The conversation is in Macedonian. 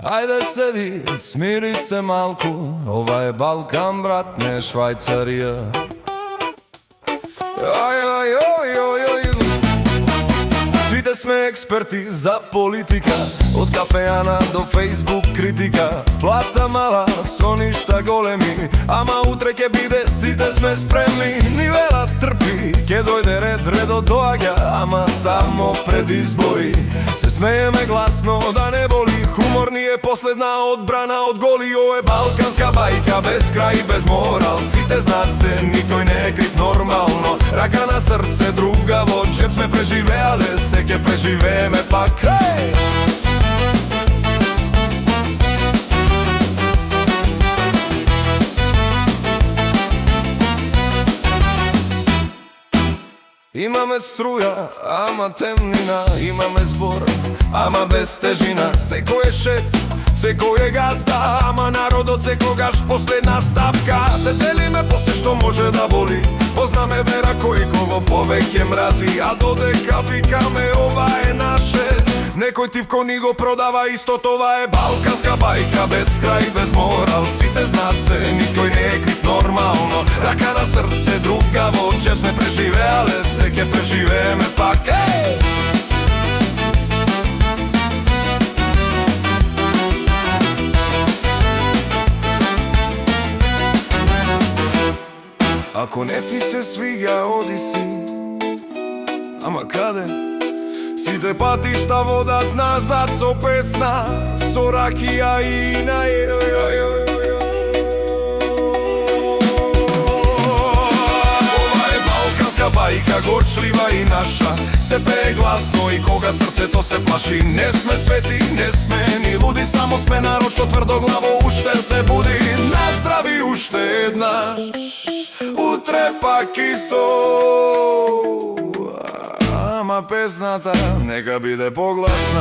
Ајде седи, смири се малку, ова е Балкан, брат, не Швајцарија. Сите сме експерти за политика, од кафеана до Фейсбук критика. Плата мала, со ништа големи, ама утре ќе биде, сите сме спремни. Нивела трпи, ќе дојде ред, редот доаѓа, ама само пред избори. Се смееме гласно, да не боли, хумор ни е последна одбрана од голи. Ова е балканска бајка, без крај, без морал. Сите знаат се, никој не е крив нормално. Рака на срце, друга во джеп, сме преживеале, се ќе преживееме пак. Хеј! Имаме струја, ама темнина, имаме збор, ама без тежина. Секој е шеф, секој е газда, ама народот секогаш последна ставка. Се делиме по се што може да боли, познаме вера кој кого повеќе мрази, а додека викаме ова е наше, некој тивко ни го продава исто. Това е балканска бајка, без крај, без морал. Сите знаат се, никој не е крив нормално. Рака на срце, друга во джеп, сме преживеале, се ќе преживееме пак. Еј! Ако не ти се свига, оди си. Ама каде? Сите патишта водат назад со песна, со ракија и на ова е балканска бајка, горчлива и наша. Се пее гласно и кога срцето се плаши. Не сме свети, не сме ни луди, само сме народ што тврдоглаво уште се буди. Наздрави уште еднаш, утре пак исто. Ама песната нека биде погласна.